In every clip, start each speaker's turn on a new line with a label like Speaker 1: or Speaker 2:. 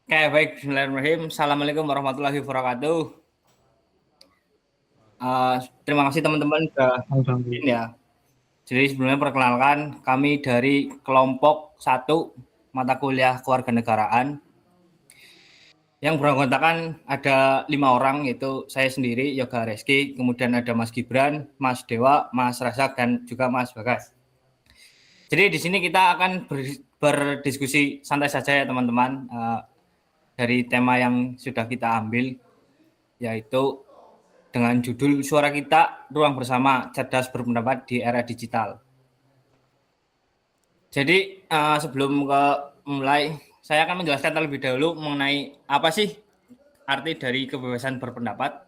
Speaker 1: Oke, baik. Bismillahirrahmanirrahim. Assalamualaikum warahmatullahi wabarakatuh. Terima kasih teman-teman sudah join ya. Jadi sebelumnya perkenalkan, kami dari kelompok 1 mata kuliah kewarganegaraan yang beranggotakan ada 5 orang, yaitu saya sendiri, Yoga Reski, kemudian ada Mas Gibran, Mas Dewa, Mas Razak, dan juga Mas Bagas. Jadi di sini kita akan berdiskusi santai saja ya teman-teman, dari tema yang sudah kita ambil, yaitu dengan judul Suara Kita, Ruang Bersama, Cerdas Berpendapat di Era Digital. Jadi sebelum mulai, saya akan menjelaskan terlebih dahulu mengenai apa sih arti dari kebebasan berpendapat.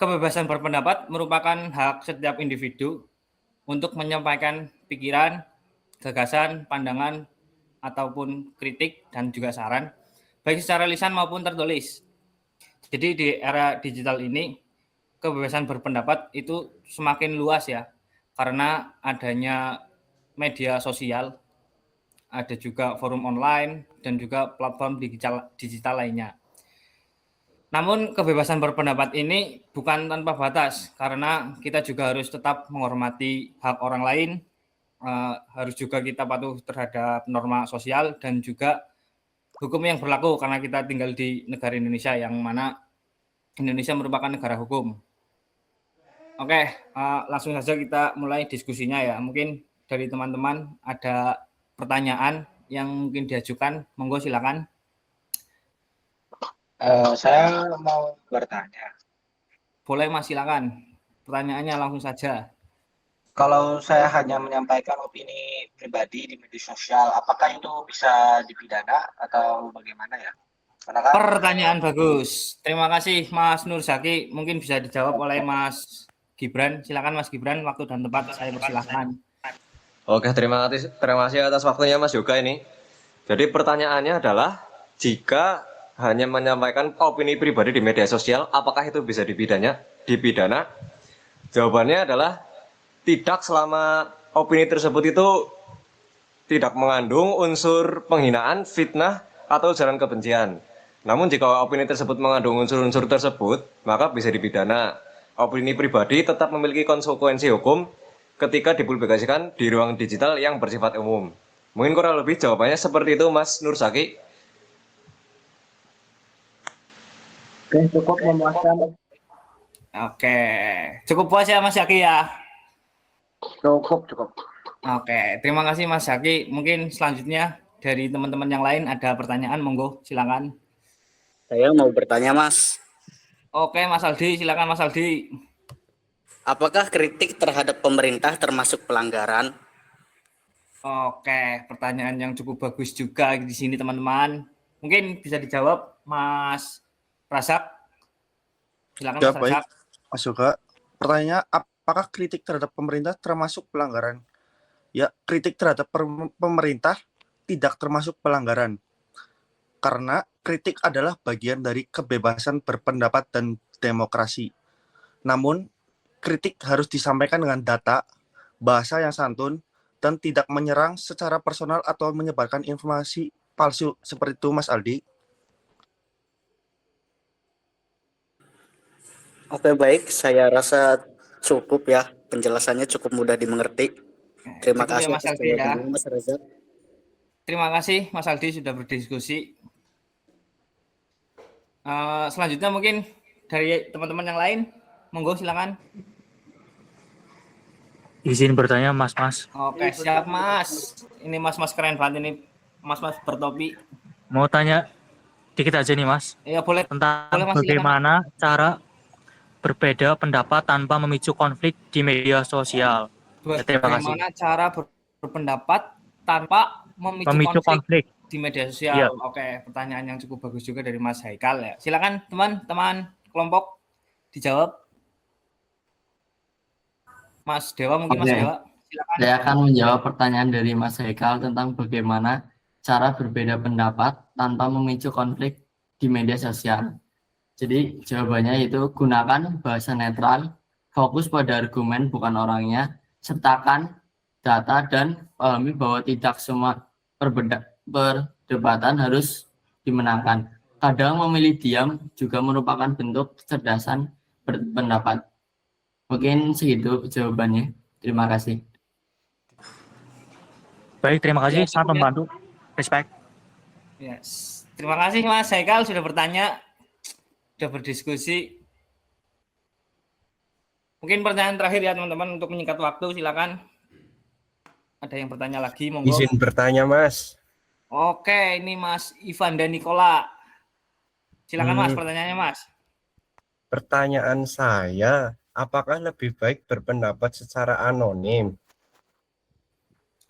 Speaker 1: Kebebasan berpendapat merupakan hak setiap individu untuk menyampaikan pikiran, gagasan, pandangan, ataupun kritik dan juga saran, baik secara lisan maupun tertulis. Jadi di era digital ini, kebebasan berpendapat itu semakin luas ya, karena adanya media sosial, ada juga forum online, dan juga platform digital lainnya. Namun kebebasan berpendapat ini bukan tanpa batas, karena kita juga harus tetap menghormati hak orang lain, harus juga kita patuh terhadap norma sosial dan juga hukum yang berlaku, karena kita tinggal di negara Indonesia yang mana Indonesia merupakan negara hukum. Oke, langsung saja kita mulai diskusinya ya. Mungkin dari teman-teman ada pertanyaan yang mungkin diajukan, monggo silakan.
Speaker 2: Saya mau bertanya.
Speaker 1: Boleh Mas, silakan. Pertanyaannya langsung saja.
Speaker 2: Kalau saya hanya menyampaikan opini pribadi di media sosial, apakah itu bisa dipidana atau bagaimana ya? Karena kan
Speaker 1: Pertanyaan bagus. Terima kasih Mas Nur Zaki. Mungkin bisa dijawab oleh Mas Gibran. Silakan Mas Gibran, waktu dan tempat saya persilahkan.
Speaker 3: Oke, terima kasih atas waktunya Mas Yoga ini. Jadi pertanyaannya adalah, jika hanya menyampaikan opini pribadi di media sosial, apakah itu bisa dipidana? Jawabannya adalah tidak, selama opini tersebut itu tidak mengandung unsur penghinaan, fitnah, atau ujaran kebencian. Namun jika opini tersebut mengandung unsur-unsur tersebut, maka bisa dipidana. Opini pribadi tetap memiliki konsekuensi hukum ketika dipublikasikan di ruang digital yang bersifat umum. Mungkin kurang lebih jawabannya seperti itu, Mas Nur Zaki.
Speaker 2: Oke, cukup memuaskan.
Speaker 1: Oke, cukup puas ya Mas Zaki ya?
Speaker 2: Cukup.
Speaker 1: Oke, terima kasih Mas Zaki. Mungkin selanjutnya dari teman-teman yang lain ada pertanyaan, monggo silakan.
Speaker 4: Saya mau bertanya, Mas.
Speaker 1: Oke, Mas Aldi, silakan Mas Aldi.
Speaker 4: Apakah kritik terhadap pemerintah termasuk pelanggaran?
Speaker 1: Oke, pertanyaan yang cukup bagus juga di sini teman-teman. Mungkin bisa dijawab Mas Razak. Silakan Mas Razak.
Speaker 5: Mas Yoga, pertanyaannya, apakah kritik terhadap pemerintah termasuk pelanggaran? Ya, kritik terhadap pemerintah tidak termasuk pelanggaran. Karena kritik adalah bagian dari kebebasan berpendapat dan demokrasi. Namun, kritik harus disampaikan dengan data, bahasa yang santun, dan tidak menyerang secara personal atau menyebarkan informasi palsu. Seperti itu, Mas Aldi.
Speaker 4: Oke, baik. Saya rasa cukup ya. Penjelasannya cukup mudah dimengerti. Terima
Speaker 1: Cukup
Speaker 4: kasih
Speaker 1: ya Mas
Speaker 4: atas
Speaker 1: Aldi ya.
Speaker 4: jawabannya, Mas Reza.
Speaker 1: Terima kasih Mas Aldi sudah berdiskusi. Selanjutnya mungkin dari teman-teman yang lain, monggo silakan.
Speaker 6: Izin bertanya, Mas.
Speaker 1: Oke, siap Mas. Ini Mas keren banget ini, Mas bertopi.
Speaker 6: Mau tanya dikit aja nih, Mas.
Speaker 1: Ya boleh.
Speaker 6: Tentang
Speaker 1: boleh, Mas,
Speaker 6: bagaimana cara berbeda pendapat tanpa memicu konflik di media sosial. Ya, terima kasih.
Speaker 1: Bagaimana cara berpendapat tanpa memicu konflik di media sosial?
Speaker 6: Ya.
Speaker 1: Oke, pertanyaan yang cukup bagus juga dari Mas Haikal ya. Silakan teman-teman kelompok dijawab. Mas Dewa mungkin. Mas Dewa, silakan.
Speaker 7: Saya akan menjawab pertanyaan dari Mas Haikal tentang bagaimana cara berbeda pendapat tanpa memicu konflik di media sosial. Jadi jawabannya itu gunakan bahasa netral, fokus pada argumen bukan orangnya, sertakan data dan pahami bahwa tidak semua perdebatan harus dimenangkan. Kadang memilih diam juga merupakan bentuk kecerdasan berpendapat. Mungkin segitu jawabannya. Terima kasih.
Speaker 6: Baik, terima kasih.
Speaker 1: Ya,
Speaker 6: Sangat
Speaker 1: cukup ya.
Speaker 6: membantu. Respect.
Speaker 1: Yes. Terima kasih Mas Haikal sudah bertanya, sudah berdiskusi. Mungkin pertanyaan terakhir ya teman-teman untuk menyingkat waktu, silakan. Ada yang bertanya lagi, monggo.
Speaker 8: Izin bertanya, Mas.
Speaker 1: Oke, ini Mas Ivan dan Nikola. Silakan Mas, pertanyaannya Mas.
Speaker 8: Pertanyaan saya, apakah lebih baik berpendapat secara anonim?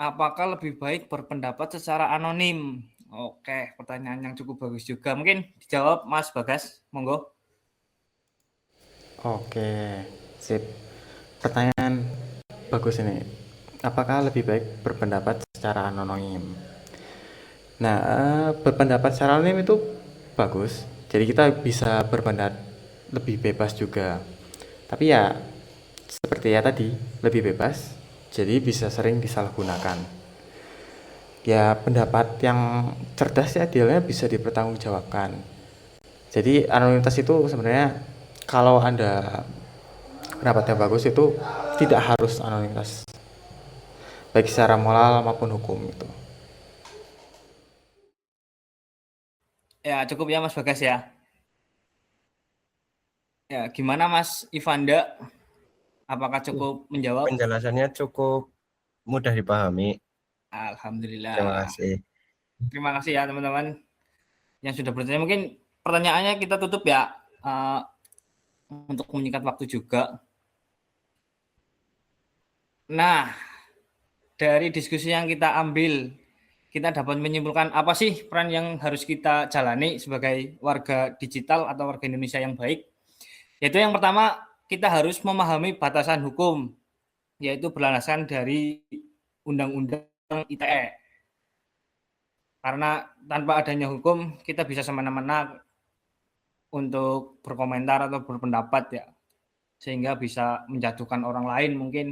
Speaker 1: Apakah lebih baik berpendapat secara anonim? Oke, pertanyaan yang cukup bagus juga. Mungkin dijawab Mas Bagas, monggo.
Speaker 9: Oke, sip. Pertanyaan bagus ini. Apakah lebih baik berpendapat secara anonim? Nah, berpendapat secara anonim itu bagus. Jadi kita bisa berpendapat lebih bebas juga. Tapi ya, seperti ya tadi, lebih bebas. Jadi bisa sering disalahgunakan. Ya, pendapat yang cerdas ya idealnya bisa dipertanggungjawabkan. Jadi anonimitas itu sebenarnya kalau Anda pendapat yang bagus itu tidak harus anonimitas, baik secara moral maupun hukum itu.
Speaker 1: Ya, cukup ya Mas Bagas ya. Ya, gimana Mas Ivanda? Apakah cukup menjawab?
Speaker 8: Penjelasannya cukup mudah dipahami.
Speaker 1: Alhamdulillah.
Speaker 8: Terima kasih.
Speaker 1: Terima kasih ya teman-teman yang sudah bertanya. Mungkin pertanyaannya kita tutup ya, untuk menyingkat waktu juga. Nah, dari diskusi yang kita ambil, kita dapat menyimpulkan apa sih peran yang harus kita jalani sebagai warga digital atau warga Indonesia yang baik. Yaitu yang pertama, kita harus memahami batasan hukum, yaitu berlandaskan dari Undang-Undang ITE. Karena tanpa adanya hukum, kita bisa semena-mena untuk berkomentar atau berpendapat ya, sehingga bisa menjatuhkan orang lain mungkin.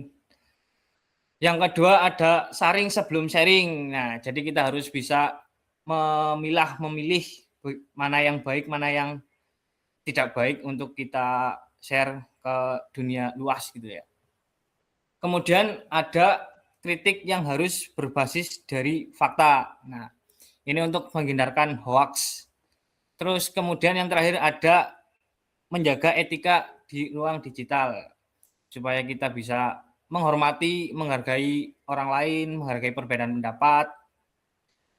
Speaker 1: Yang kedua ada saring sebelum sharing. Nah, jadi kita harus bisa memilih mana yang baik, mana yang tidak baik untuk kita share ke dunia luas gitu ya. Kemudian ada kritik yang harus berbasis dari fakta. Nah, ini untuk menghindarkan hoax. Terus kemudian yang terakhir ada menjaga etika di ruang digital supaya kita bisa menghormati, menghargai orang lain, menghargai perbedaan pendapat,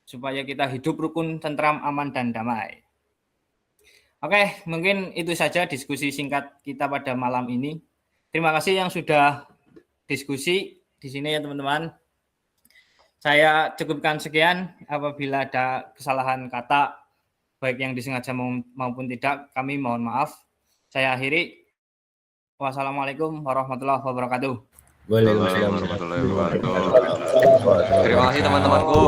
Speaker 1: supaya kita hidup rukun, tentram, aman, dan damai. Oke, mungkin itu saja diskusi singkat kita pada malam ini. Terima kasih yang sudah diskusi di sini ya teman-teman. Saya cukupkan sekian. Apabila ada kesalahan kata, baik yang disengaja maupun tidak, kami mohon maaf. Saya akhiri. Wassalamualaikum warahmatullahi wabarakatuh.
Speaker 8: Waalaikumsalam
Speaker 3: warahmatullahi wabarakatuh. Terima kasih teman-temanku.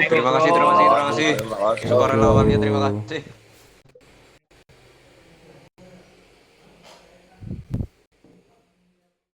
Speaker 3: Terima kasih. Syukur lawannya, terima kasih.